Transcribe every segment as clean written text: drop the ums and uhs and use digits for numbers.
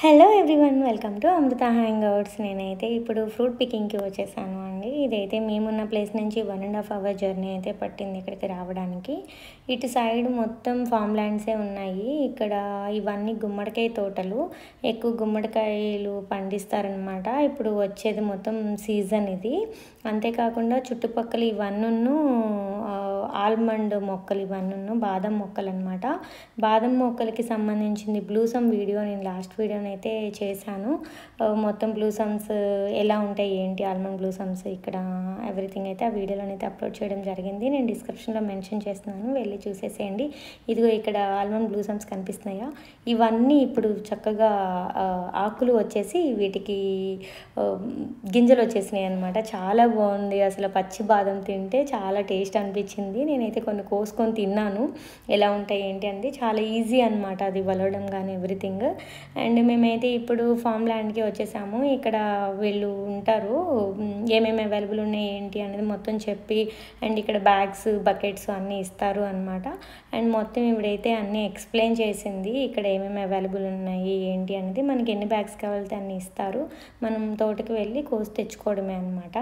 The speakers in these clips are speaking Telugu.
Hello everyone, welcome to Amrutha hangouts. నేనైతే ఇప్పుడు ఫ్రూట్ పికింగ్కి వచ్చేసాను అండి. ఇదైతే మేమున్న ప్లేస్ నుంచి 1.5 అవర్ జర్నీ అయితే పట్టింది ఇక్కడికి రావడానికి. ఇటు సైడ్ మొత్తం ఫామ్ ల్యాండ్సే ఉన్నాయి. ఇక్కడ ఇవన్నీ గుమ్మడికాయ తోటలు, ఎక్కువ గుమ్మడికాయలు పండిస్తారనమాట. ఇప్పుడు వచ్చేది మొత్తం సీజన్ ఇది. అంతేకాకుండా చుట్టుపక్కల ఇవన్నీ ఆల్మండ్ మొక్కలు, ఇవన్నీ బాదం మొక్కలు అనమాట. బాదం మొక్కలకి సంబంధించింది బ్లూసమ్ వీడియో నేను లాస్ట్ వీడియోని అయితే చేశాను. మొత్తం బ్లూసమ్స్ ఎలా ఉంటాయి ఏంటి, ఆల్మండ్ బ్లూసమ్స్ ఇక్కడ ఎవ్రీథింగ్ అయితే ఆ వీడియోలోనైతే అప్లోడ్ చేయడం జరిగింది. నేను డిస్క్రిప్షన్లో మెన్షన్ చేస్తున్నాను, వెళ్ళి చూసేసేయండి. ఇదిగో ఇక్కడ ఆల్మండ్ బ్లూసమ్స్ కనిపిస్తున్నాయా, ఇవన్నీ ఇప్పుడు చక్కగా ఆకులు వచ్చేసి వీటికి గింజలు వచ్చేసినాయి అనమాట. చాలా బాగుంది అసలు. పచ్చి బాదం తింటే చాలా టేస్ట్ అనిపించింది. నేనైతే కొన్ని కోసుకొని తిన్నాను, ఎలా ఉంటాయి ఏంటి అనేది. చాలా ఈజీ అనమాట అది వలవడం కానీ ఎవ్రీథింగ్. అండ్ మేమైతే ఇప్పుడు ఫామ్ ల్యాండ్కి వచ్చేసాము. ఇక్కడ వీళ్ళు ఉంటారు, ఏమేమి అవైలబుల్ ఉన్నాయి ఏంటి అనేది మొత్తం చెప్పి, అండ్ ఇక్కడ బ్యాగ్స్, బకెట్స్ అన్నీ ఇస్తారు అనమాట. అండ్ మొత్తం ఇవిడైతే అన్నీ ఎక్స్ప్లెయిన్ చేసింది, ఇక్కడ ఏమేమి అవైలబుల్ ఉన్నాయి ఏంటి అనేది. మనకి ఎన్ని బ్యాగ్స్ కావాలితే అన్నీ ఇస్తారు. మనం తోటకి వెళ్ళి కోసి తెచ్చుకోవడమే అనమాట.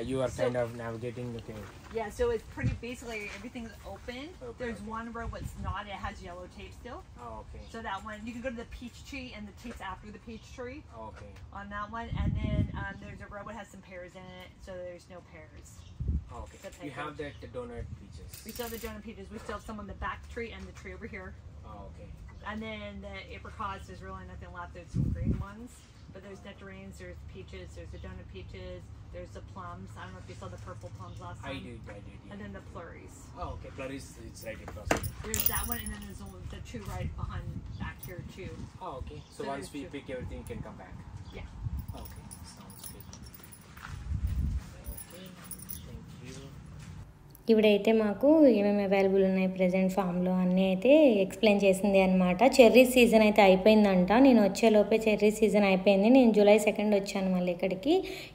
You are kind of navigating the thing. Yeah, so it's pretty basically everything's open. There's one row that's not, it has yellow tape still. Oh, okay. So that one, you can go to the peach tree and the tape's after the peach tree. Oh, okay. On that one, and then there's a row that has some pears in it, so there's no pears. Oh, okay. You have that donut peaches. We still have the donut peaches. We still have some on the back tree and the tree over here. Oh, okay. And then the apricots, there's really nothing left. There's some green ones, but there's nectarines, there's peaches, there's the donut peaches, there's the plums. I don't know if you saw the purple plums last time. I did, yeah. And then the plurries. Oh, okay. Plurries, it's right across. There's that one, and then there's the two right behind back here too. Oh, okay. So So once there's we two. pick everything, you can come back. Yeah. Okay. Sounds good. Okay. Thank you. ఇవిడైతే మాకు ఏమేమి అవైలబుల్ ఉన్నాయి ప్రజెంట్ ఫామ్లో అన్నీ అయితే ఎక్స్ప్లెయిన్ చేసింది అనమాట. చెర్రీ సీజన్ అయితే అయిపోయిందంట. నేను వచ్చేలోపే చెర్రీ సీజన్ అయిపోయింది. నేను జూలై 2 వచ్చాను మళ్ళీ ఇక్కడికి,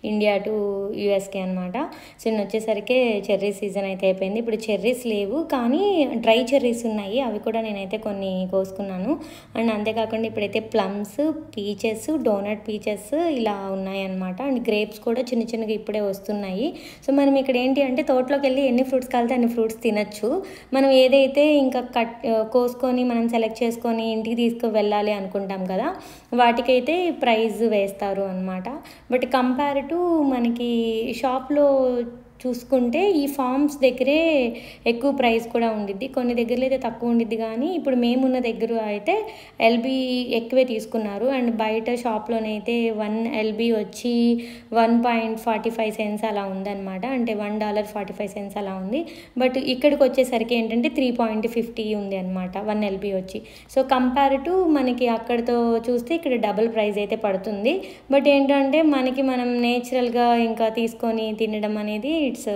ఇండియా టు యూఎస్కి అనమాట. సో నేను వచ్చేసరికి చెర్రీ సీజన్ అయితే అయిపోయింది. ఇప్పుడు చెర్రీస్ లేవు, కానీ డ్రై చెర్రీస్ ఉన్నాయి, అవి కూడా నేనైతే కొన్ని కోసుకున్నాను. అండ్ అంతేకాకుండా ఇప్పుడైతే ప్లమ్స్, పీచెస్, డోనట్ పీచెస్ ఇలా ఉన్నాయన్నమాట. అండ్ గ్రేప్స్ కూడా చిన్న చిన్నగా ఇప్పుడే వస్తున్నాయి. సో మనం ఇక్కడ ఏంటి అంటే తోటలోకి వెళ్ళి ఎన్ని ఫ్రూట్స్ కావాలితే అన్ని ఫ్రూట్స్ తినచ్చు. మనం ఏదైతే ఇంకా కోసుకొని మనం సెలెక్ట్ చేసుకొని ఇంటికి తీసుకు వెళ్ళాలి అనుకుంటాం కదా, వాటికైతే ప్రైజ్ వేస్తారు అనమాట. బట్ కంపేర్ టు మనకి షాప్లో చూసుకుంటే ఈ ఫార్మ్స్ దగ్గరే ఎక్కువ ప్రైస్ కూడా ఉండిద్ది, కొన్ని దగ్గరలో అయితే తక్కువ ఉండిద్ది. కానీ ఇప్పుడు మేమున్న దగ్గర అయితే ఎల్బీ ఎక్కువే తీసుకున్నారు. అండ్ బయట షాప్లోనైతే 1 LB వచ్చి 1.45 cents అలా ఉందన్నమాట. అంటే $1.45 అలా ఉంది. బట్ ఇక్కడికి వచ్చేసరికి ఏంటంటే 3.50 ఉంది అనమాట 1 LB వచ్చి. సో కంపేర్ టు మనకి అక్కడితో చూస్తే ఇక్కడ డబుల్ ప్రైస్ అయితే పడుతుంది. బట్ ఏంటంటే మనం నేచురల్గా ఇంకా తీసుకొని తినడం అనేది ఇట్స్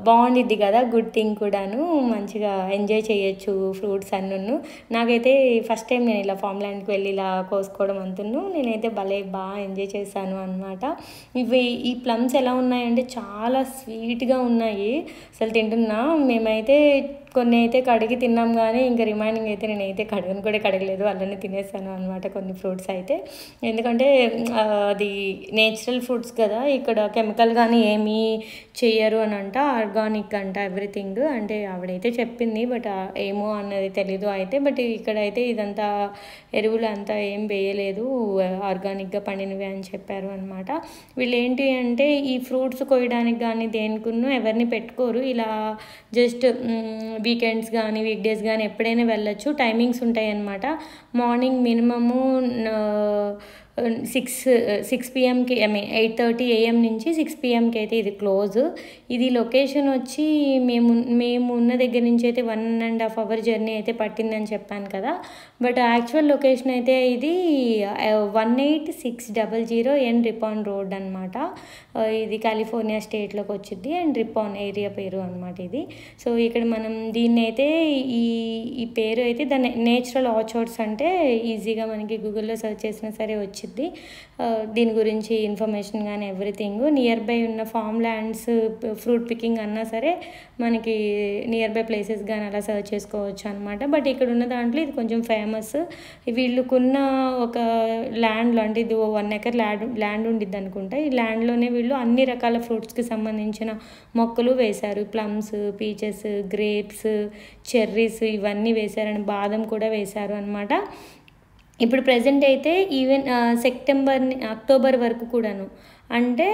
బాగుండిద్ది కదా, గుడ్ థింగ్ కూడాను. మంచిగా ఎంజాయ్ చేయొచ్చు ఫ్రూట్స్ అన్ను. నాకైతే ఫస్ట్ టైం నేను ఇలా ఫామ్ ల్యాండ్కి వెళ్ళి ఇలా కోసుకోవడం అంటున్నాను. నేనైతే బాగా ఎంజాయ్ చేశాను అనమాట. ఈ ప్లమ్స్ ఎలా ఉన్నాయంటే చాలా స్వీట్గా ఉన్నాయి, అసలు తింటున్నా. మేమైతే కొన్ని అయితే కడిగి తిన్నాం, కానీ ఇంకా రిమైనింగ్ అయితే నేనైతే కడగలేదు, అలానే తినేసాను అనమాట కొన్ని ఫ్రూట్స్ అయితే. ఎందుకంటే అది నేచురల్ ఫ్రూట్స్ కదా, ఇక్కడ కెమికల్ కానీ ఏమీ చెయ్యరు అని అంట, ఆర్గానిక్ అంట ఎవ్రీథింగ్. అంటే ఆవిడైతే చెప్పింది, బట్ ఏమో అన్నది తెలీదు అయితే. బట్ ఇక్కడైతే ఇదంతా ఎరువులు అంతా ఏం వేయలేదు, ఆర్గానిక్గా పండినవి అని చెప్పారు అనమాట. వీళ్ళు ఏంటి అంటే ఈ ఫ్రూట్స్ కోయడానికి కానీ దేనికున్నో ఎవరిని పెట్టుకోరు, ఇలా జస్ట్ వీకెండ్స్ కానీ వీక్డేస్ కానీ ఎప్పుడైనా వెళ్ళొచ్చు. టైమింగ్స్ ఉంటాయి అన్నమాట. మార్నింగ్ మినిమము 6 PM-కి 8:30 AM నుంచి 6 PM-కి అయితే ఇది క్లోజ్. ఇది లొకేషన్ వచ్చి మేము ఉన్న దగ్గర నుంచి అయితే 1.5 అవర్ జర్నీ అయితే పట్టిందని చెప్పాను కదా. బట్ యాక్చువల్ లొకేషన్ అయితే ఇది 18600 N రిపాన్ రోడ్ అనమాట. ఇది కాలిఫోర్నియా స్టేట్లోకి వచ్చింది. అండ్ రిపాన్ ఏరియా పేరు అనమాట ఇది. సో ఇక్కడ మనం దీన్ని అయితే ఈ పేరు అయితే దాన్ని నేచురల్ ఆర్చర్డ్స్ అంటే ఈజీగా మనకి గూగుల్లో సెర్చ్ చేసినా సరే వచ్చింది. వచ్చింది. దీని గురించి ఇన్ఫర్మేషన్ కానీ ఎవ్రీథింగ్ నియర్ బై ఉన్న ఫామ్ ల్యాండ్స్ ఫ్రూట్ పికింగ్ అన్నా సరే మనకి నియర్ బై ప్లేసెస్ కానీ అలా సర్చ్ చేసుకోవచ్చు అనమాట. బట్ ఇక్కడ ఉన్న దాంట్లో ఇది కొంచెం ఫేమస్. వీళ్ళకున్న ఒక ల్యాండ్లో అంటే ఇది 1 ఎకర్ ల్యాండ్ ఉండిద్ది అనుకుంటా. ఈ ల్యాండ్లోనే వీళ్ళు అన్ని రకాల ఫ్రూట్స్కి సంబంధించిన మొక్కలు వేశారు. ప్లమ్స్, పీచెస్, గ్రేప్స్, చెర్రీస్ ఇవన్నీ వేశారని బాదం కూడా వేశారు అనమాట. ఇప్పుడు ప్రజెంట్ అయితే ఈవెన్ అక్టోబర్ వరకు కూడాను, అంటే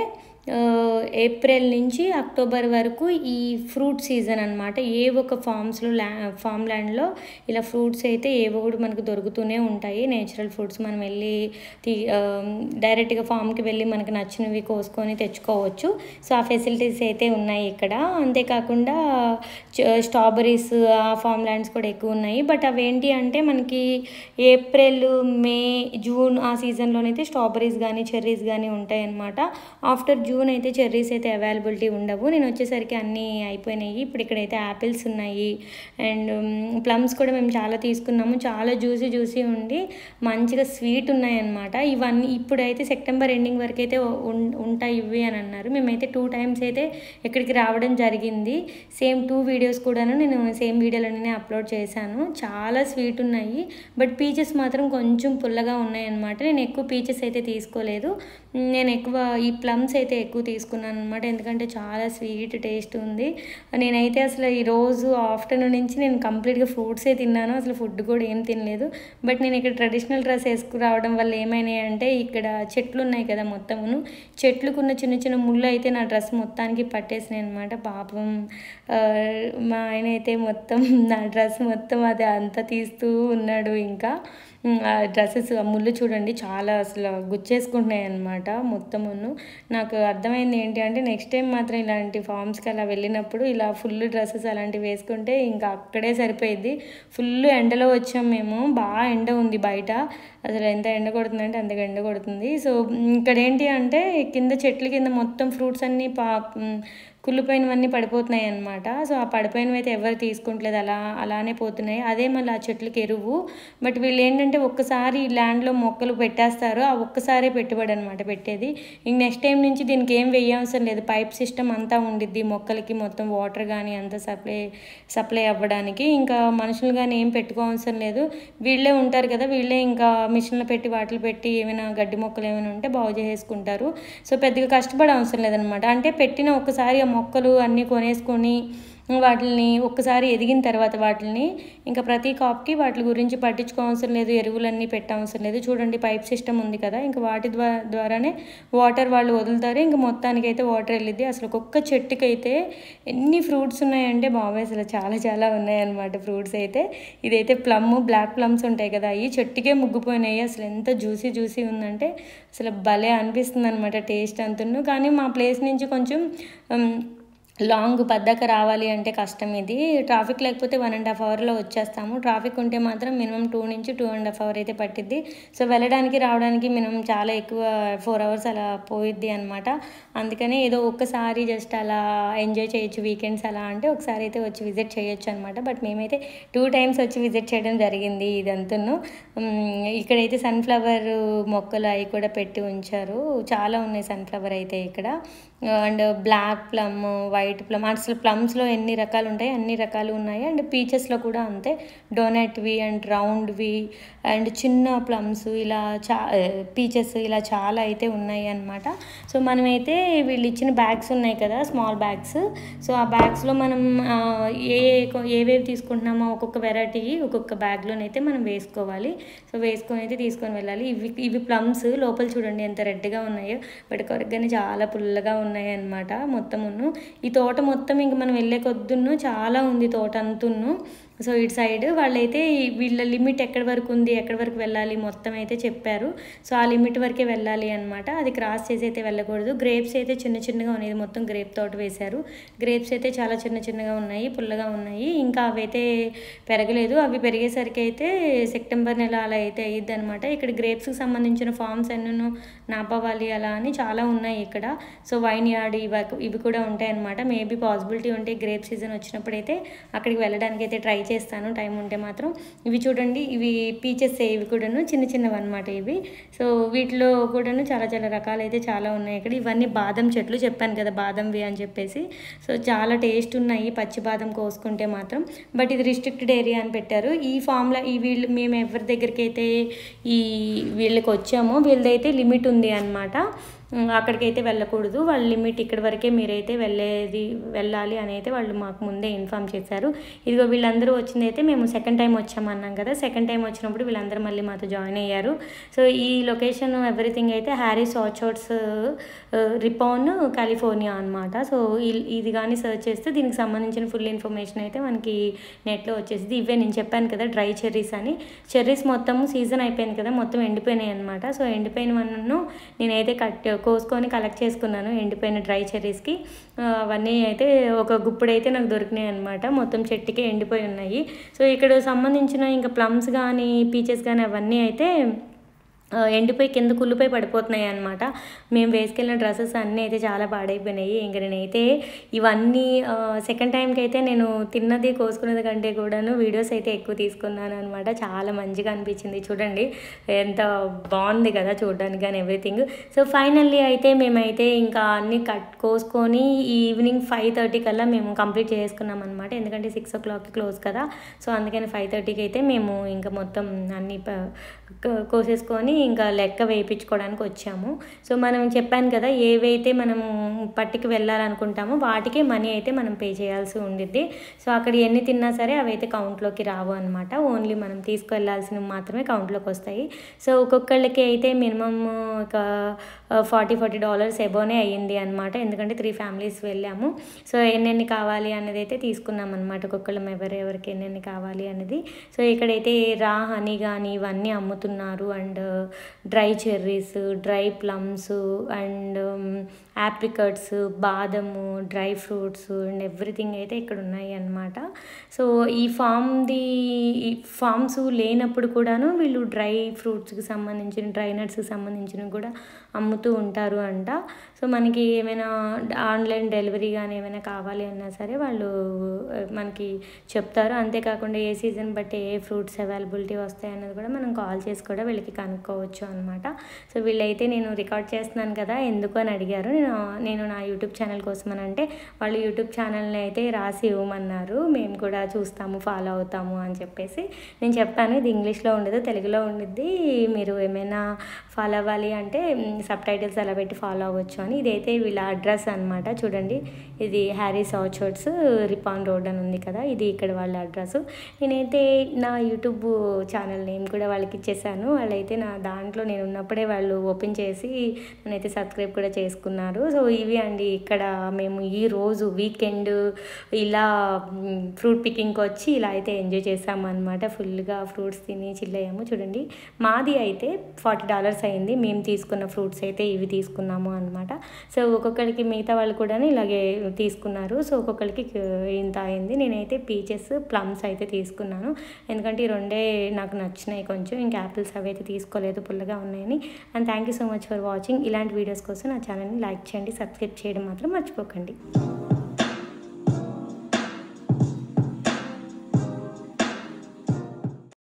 ఏప్రిల్ నుంచి అక్టోబర్ వరకు ఈ ఫ్రూట్ సీజన్ అనమాట. ఏ ఒక ఫామ్ ల్యాండ్లో ఇలా ఫ్రూట్స్ అయితే ఏవో కూడా మనకు దొరుకుతూనే ఉంటాయి. నేచురల్ ఫ్రూట్స్ మనం వెళ్ళి డైరెక్ట్గా ఫామ్కి వెళ్ళి మనకు నచ్చినవి కోసుకొని తెచ్చుకోవచ్చు. సో ఆ ఫెసిలిటీస్ అయితే ఉన్నాయి ఇక్కడ. అంతేకాకుండా స్ట్రాబెరీస్ ఆ ఫామ్ ల్యాండ్స్ కూడా ఎక్కువ ఉన్నాయి. బట్ అవేంటి అంటే మనకి ఏప్రిల్, మే, జూన్ ఆ సీజన్లోనైతే స్ట్రాబెరీస్ కానీ చెర్రీస్ కానీ ఉంటాయి అన్నమాట. ఆఫ్టర్ జూన్ అయితే చెర్రీస్ అయితే అవైలబిలిటీ ఉండవు. నేను వచ్చేసరికి అన్నీ అయిపోయినాయి. ఇప్పుడు ఇక్కడైతే యాపిల్స్ ఉన్నాయి అండ్ ప్లమ్స్ కూడా మేము చాలా తీసుకున్నాము. చాలా జ్యూసీ ఉండి మంచిగా స్వీట్ ఉన్నాయన్నమాట. ఇవన్నీ ఇప్పుడైతే సెప్టెంబర్ ఎండింగ్ వరకు అయితే ఉంటాయి ఇవి అని అన్నారు. మేమైతే 2 times అయితే ఇక్కడికి రావడం జరిగింది. సేమ్ 2 వీడియోస్ కూడాను నేను సేమ్ వీడియోలోనే అప్లోడ్ చేశాను. చాలా స్వీట్ ఉన్నాయి. బట్ పీచెస్ మాత్రం కొంచెం పుల్లగా ఉన్నాయన్నమాట. నేను ఎక్కువ పీచెస్ అయితే తీసుకోలేదు. నేను ఎక్కువ ఈ ప్లమ్స్ అయితే ఎక్కువ తీసుకున్నాను అనమాట. ఎందుకంటే చాలా స్వీట్ టేస్ట్ ఉంది. నేనైతే అసలు ఈరోజు ఆఫ్టర్నూన్ నుంచి నేను కంప్లీట్గా ఫ్రూట్సే తిన్నాను. అసలు ఫుడ్ కూడా ఏం తినలేదు. బట్ నేను ఇక్కడ ట్రెడిషనల్ డ్రెస్ వేసుకురావడం వల్ల ఏమైనాయి అంటే ఇక్కడ చెట్లు ఉన్నాయి కదా మొత్తమును, చెట్లుకున్న చిన్న ముళ్ళు అయితే నా డ్రెస్ మొత్తానికి పట్టేసినాయి అనమాట. పాపం మా ఆయన అయితే మొత్తం నా డ్రెస్ మొత్తం అది అంతా తీస్తూ ఉన్నాడు. ఇంకా డ్రెస్సెస్ ఆ ముళ్ళు చూడండి చాలా అసలు గుచ్చేసుకుంటున్నాయి అనమాట మొత్తమును. నాకు అర్థమైంది ఏంటి అంటే నెక్స్ట్ టైం మాత్రం ఇలాంటి ఫామ్స్కి అలా వెళ్ళినప్పుడు ఇలా ఫుల్ డ్రెస్సెస్ అలాంటివి వేసుకుంటే ఇంకా అక్కడే సరిపోయింది. ఫుల్ ఎండలో వచ్చాం మేము. బాగా ఎండ ఉంది బయట. అసలు ఎంత ఎండ కొడుతుందంటే అంతగా ఎండ కొడుతుంది. సో ఇక్కడ ఏంటి అంటే కింద చెట్ల కింద మొత్తం ఫ్రూట్స్ అన్నీ కుళ్ళిపోయినవన్నీ పడిపోతున్నాయి అనమాట. సో ఆ పడిపోయినవి అయితే ఎవరు తీసుకుంటలేదు, అలానే పోతున్నాయి. అదే మళ్ళీ ఆ చెట్లకి ఎరువు. బట్ వీళ్ళు ఏంటంటే ఒక్కసారి ఈ ల్యాండ్లో మొక్కలు పెట్టేస్తారు. ఆ ఒక్కసారే పెట్టుబడి అనమాట పెట్టేది. ఇంక నెక్స్ట్ టైం నుంచి దీనికి ఏం వేయవసరం లేదు. పైప్ సిస్టమ్ అంతా ఉండిద్ది మొక్కలకి, మొత్తం వాటర్ కానీ అంతా సప్లై అవ్వడానికి. ఇంకా మనుషులు కానీ ఏం పెట్టుకోవసరం లేదు. వీళ్ళే ఉంటారు కదా, వీళ్ళే ఇంకా మిషన్లో పెట్టి వాటిలో పెట్టి ఏమైనా గడ్డి మొక్కలు ఏమైనా ఉంటే బాగు చేసుకుంటారు. సో పెద్దగా కష్టపడే అవసరం లేదనమాట. అంటే పెట్టిన ఒక్కసారి మొక్కలు అన్నీ కొనేసుకొని వాటిని ఒక్కసారి ఎదిగిన తర్వాత వాటిని ఇంకా ప్రతి కాప్కి వాటి గురించి పట్టించుకోవసరం లేదు. ఎరువులన్నీ పెట్టవసరం లేదు. చూడండి పైప్ సిస్టమ్ ఉంది కదా, ఇంకా వాటి ద్వారానే వాటర్ వాళ్ళు వదులుతారు. ఇంకా మొత్తానికి అయితే వాటర్ వెళ్ళిద్ది. అసలు ఒక్కొక్క చెట్టుకి అయితే ఎన్ని ఫ్రూట్స్ ఉన్నాయంటే బాబాయ్ అసలు చాలా ఉన్నాయన్నమాట ఫ్రూట్స్ అయితే. ఇదైతే బ్లాక్ ప్లమ్స్ ఉంటాయి కదా, ఈ చెట్టుకే ముగ్గిపోయినాయి. అసలు ఎంత జ్యూసీ ఉందంటే అసలు భలే అనిపిస్తుంది అనమాట టేస్ట్ అంటున్నాను. కానీ మా ప్లేస్ నుంచి కొంచెం లాంగ్ పద్దక రావాలి అంటే కష్టం. ఇది ట్రాఫిక్ లేకపోతే 1.5 hourలో వచ్చేస్తాము. ట్రాఫిక్ ఉంటే మాత్రం మినిమం 2 నుంచి 2.5 hours అయితే పట్టిద్ది. సో వెళ్ళడానికి రావడానికి మినిమం చాలా ఎక్కువ 4 hours అలా పోయిద్ది అనమాట. అందుకని ఏదో ఒక్కసారి జస్ట్ అలా ఎంజాయ్ చేయొచ్చు వీకెండ్స్ అలా అంటే ఒకసారి అయితే వచ్చి విజిట్ చేయొచ్చు అనమాట. బట్ మేమైతే 2 times వచ్చి విజిట్ చేయడం జరిగింది ఇదంతాను. ఇక్కడైతే సన్ఫ్లవర్ మొక్కలు అవి కూడా పెట్టి ఉంచారు. చాలా ఉన్నాయి సన్ఫ్లవర్ అయితే ఇక్కడ. And black plum, white plum, అసలు ప్లమ్స్లో ఎన్ని రకాలు ఉంటాయి అన్ని రకాలు ఉన్నాయి. అండ్ పీచెస్లో కూడా అంతే, డోనట్వి అండ్ రౌండ్వి అండ్ చిన్న ప్లమ్స్ ఇలా పీచెస్ ఇలా చాలా అయితే ఉన్నాయి అన్నమాట. సో మనమైతే వీళ్ళు ఇచ్చిన బ్యాగ్స్ ఉన్నాయి కదా స్మాల్ బ్యాగ్స్, సో ఆ బ్యాగ్స్లో మనం ఏవేవి తీసుకుంటున్నామో ఒక్కొక్క వెరైటీ ఒక్కొక్క బ్యాగ్లోనైతే మనం వేసుకోవాలి. సో వేసుకొని అయితే తీసుకొని వెళ్ళాలి. ఇవి ప్లమ్స్ లోపల చూడండి ఎంత రెడ్గా ఉన్నాయో, బట్ కొరగానే చాలా పుల్లగా ఉన్నాయి అన్నమాట మొత్తమును. ఈ తోట మొత్తం ఇంక మనం వెళ్ళే కొద్దును చాలా ఉంది తోట అంతును. సో ఇటు సైడ్ వాళ్ళైతే వీళ్ళ లిమిట్ ఎక్కడి వరకు ఉంది, ఎక్కడి వరకు వెళ్ళాలి మొత్తం అయితే చెప్పారు. సో ఆ లిమిట్ వరకే వెళ్ళాలి అనమాట, అది క్రాస్ చేసి అయితే వెళ్ళకూడదు. గ్రేప్స్ అయితే చిన్నగా ఉన్నాయి, మొత్తం గ్రేప్ తోట వేశారు. గ్రేప్స్ అయితే చాలా చిన్నగా ఉన్నాయి, పుల్లగా ఉన్నాయి. ఇంకా అవైతే పెరగలేదు. అవి పెరిగేసరికి అయితే సెప్టెంబర్ నెల అలా అయితే అయ్యిద్ది అనమాట. ఇక్కడ గ్రేప్స్కి సంబంధించిన ఫార్మ్స్ అన్నీ నాపవాలి అలా అని చాలా ఉన్నాయి ఇక్కడ. సో వైన్ యార్డ్ ఇవి కూడా ఉంటాయి అనమాట. మేబీ పాసిబిలిటీ ఉంటే గ్రేప్ సీజన్ వచ్చినప్పుడైతే అక్కడికి వెళ్ళడానికి అయితే ట్రై చేస్తాను టైం ఉంటే మాత్రం. ఇవి చూడండి, ఇవి పీచెస్ ఇవి కూడాను చిన్నవి అనమాట ఇవి. సో వీటిలో కూడాను చాలా రకాలు అయితే చాలా ఉన్నాయి ఇక్కడ. ఇవన్నీ బాదం చెట్లు, చెప్పాను కదా బాదంవి అని చెప్పేసి. సో చాలా టేస్ట్ ఉన్నాయి పచ్చి బాదం కోసుకుంటే మాత్రం. బట్ ఇది రిస్ట్రిక్టెడ్ ఏరియా అని పెట్టారు. ఈ ఫామ్లో వీళ్ళు మేము ఎవరి దగ్గరికి అయితే వీళ్ళకి వచ్చామో వీళ్ళదైతే లిమిట్ ఉంది అనమాట. అక్కడికైతే వెళ్ళకూడదు, వాళ్ళ లిమిట్ ఇక్కడి వరకే మీరైతే వెళ్ళాలి అని అయితే వాళ్ళు మాకు ముందే ఇన్ఫామ్ చేశారు. ఇదిగో వీళ్ళందరూ వచ్చింది అయితే మేము సెకండ్ టైం వచ్చామన్నాం కదా, సెకండ్ టైం వచ్చినప్పుడు వీళ్ళందరూ మళ్ళీ మాతో జాయిన్ అయ్యారు. సో ఈ లొకేషన్ ఎవ్రీథింగ్ అయితే హ్యారీస్ ఆర్చర్డ్స్ రిపాన్ కాలిఫోర్నియా అనమాట. సో ఇది కానీ సర్చ్ చేస్తే దీనికి సంబంధించిన ఫుల్ ఇన్ఫర్మేషన్ అయితే మనకి నెట్లో వచ్చేసింది. ఇవే నేను చెప్పాను కదా డ్రై చెర్రీస్ అని. చెర్రీస్ మొత్తము సీజన్ అయిపోయింది కదా, మొత్తం ఎండిపోయినాయి అనమాట. సో ఎండిపోయిన వన్ను నేనైతే కోసుకొని కలెక్ట్ చేసుకున్నాను ఎండిపోయిన డ్రై చెర్రీస్కి. అవన్నీ అయితే ఒక గుప్పుడైతే నాకు దొరికినాయి అనమాట, మొత్తం చెట్టుకే ఎండిపోయి ఉన్నాయి. సో ఇక్కడ సంబంధించిన ఇంకా ప్లమ్స్ కానీ పీచెస్ కానీ అవన్నీ అయితే ఎండిపోయి కింద కుళ్ళిపోయి పడిపోతున్నాయి అనమాట. మేము వేసుకెళ్ళిన డ్రెస్సెస్ అన్నీ అయితే చాలా పాడైపోయినాయి. ఇంక నేనైతే ఇవన్నీ సెకండ్ టైంకి అయితే నేను తిన్నది కోసుకున్నది కంటే కూడాను వీడియోస్ అయితే ఎక్కువ తీసుకున్నాను అనమాట. చాలా మంచిగా అనిపించింది. చూడండి ఎంత బాగుంది కదా చూడడానికి కానీ ఎవ్రీథింగ్. సో ఫైనల్లీ అయితే మేమైతే ఇంకా అన్నీ కోసుకొని ఈవినింగ్ 5:30 కల్లా మేము కంప్లీట్ చేసుకున్నాం అనమాట. ఎందుకంటే 6 o'clockకి క్లోజ్ కదా. సో అందుకని 5:30కి అయితే మేము ఇంకా మొత్తం అన్నీ కోసేసుకొని ఇంకా లెక్క వేయించుకోవడానికి వచ్చాము. సో మనం చెప్పాను కదా ఏవైతే మనము పట్టికి వెళ్ళాలనుకుంటామో వాటికే మనీ అయితే మనం పే చేయాల్సి ఉండిద్ది. సో అక్కడ ఎన్ని తిన్నా సరే అవి అయితే కౌంట్లోకి రావు అనమాట. ఓన్లీ మనం తీసుకెళ్లాల్సినవి మాత్రమే కౌంట్లోకి వస్తాయి. సో ఒక్కొక్కళ్ళకి అయితే మినిమం ఒక $40 ఎబోనే అయ్యింది అనమాట. ఎందుకంటే 3 ఫ్యామిలీస్ వెళ్ళాము. సో ఎన్నెన్ని కావాలి అన్నది అయితే తీసుకున్నాం అనమాట. ఒక్కొక్కళ్ళం ఎవరికి ఎన్నెన్ని కావాలి అనేది. సో ఇక్కడైతే రా హనీ కానీ ఇవన్నీ అమ్ముతున్నారు. And dry cherries, dry plums and apricots, బాదము, డ్రై ఫ్రూట్స్ అండ్ ఎవ్రీథింగ్ అయితే ఇక్కడ ఉన్నాయి అన్నమాట. సో ఈ ఫామ్స్ లేనప్పుడు కూడాను వీళ్ళు డ్రై ఫ్రూట్స్కి సంబంధించిన, డ్రై నట్స్కి సంబంధించినవి కూడా అమ్ముతూ ఉంటారు అంట. సో మనకి ఏమైనా ఆన్లైన్ డెలివరీ కానీ ఏమైనా కావాలి అన్నా సరే వాళ్ళు మనకి చెప్తారు. అంతేకాకుండా ఏ సీజన్ బట్టి ఏ ఫ్రూట్స్ అవైలబిలిటీ వస్తాయి అన్నది కూడా మనం కాల్ చేసి కూడా వీళ్ళకి కనుక్కోవచ్చు అనమాట. సో వీళ్ళైతే నేను రికార్డ్ చేస్తున్నాను కదా ఎందుకు అని అడిగారు. నేను నా యూట్యూబ్ ఛానల్ కోసం అని అంటే వాళ్ళు యూట్యూబ్ ఛానల్ని అయితే రాసి ఇవ్వమన్నారు. మేము కూడా చూస్తాము, ఫాలో అవుతాము అని చెప్పేసి నేను చెప్పాను. ఇది ఇంగ్లీష్లో ఉండదు, తెలుగులో ఉండిద్ది. మీరు ఏమైనా ఫాలో అవ్వాలి అంటే సబ్ టైటిల్స్ అలా పెట్టి ఫాలో అవ్వచ్చు అని. ఇదైతే వీళ్ళ అడ్రస్ అనమాట. చూడండి ఇది హ్యారీస్ ఆర్చర్డ్స్ రిపాన్ రోడ్ అని ఉంది కదా, ఇది ఇక్కడ వాళ్ళ అడ్రస్. నేనైతే నా యూట్యూబ్ ఛానల్ నేమ్ కూడా వాళ్ళకి ఇచ్చేసాను. వాళ్ళైతే నా దాంట్లో నేను ఉన్నప్పుడే వాళ్ళు ఓపెన్ చేసి నేనైతే సబ్స్క్రైబ్ కూడా చేసుకున్నారు. సో ఇవి అండి ఇక్కడ మేము ఈరోజు వీకెండ్ ఇలా ఫ్రూట్ పికింగ్కి వచ్చి ఇలా అయితే ఎంజాయ్ చేసాము అనమాట. ఫుల్గా ఫ్రూట్స్ తిని చిల్లయ్యాము. చూడండి మాది అయితే $40 అయింది. మేము తీసుకున్న ఫ్రూట్స్ అయితే ఇవి తీసుకున్నాము అనమాట. సో ఒక్కొక్కరికి మిగతా వాళ్ళు కూడా ఇలాగే తీసుకున్నారు. సో ఒక్కొక్కరికి ఇంత అయింది. నేనైతే పీచెస్, ప్లమ్స్ అయితే తీసుకున్నాను. ఎందుకంటే ఈ రెండే నాకు నచ్చినాయి కొంచెం. ఇంకా యాపిల్స్ అవి అయితే తీసుకోలేదు, పుల్లగా ఉన్నాయని. And thank you so much for watching. ఇలాంటి వీడియోస్ కోసం నా ఛానల్ని లైక్ చేయండి, సబ్స్క్రైబ్ చేయడం మాత్రం మర్చిపోకండి.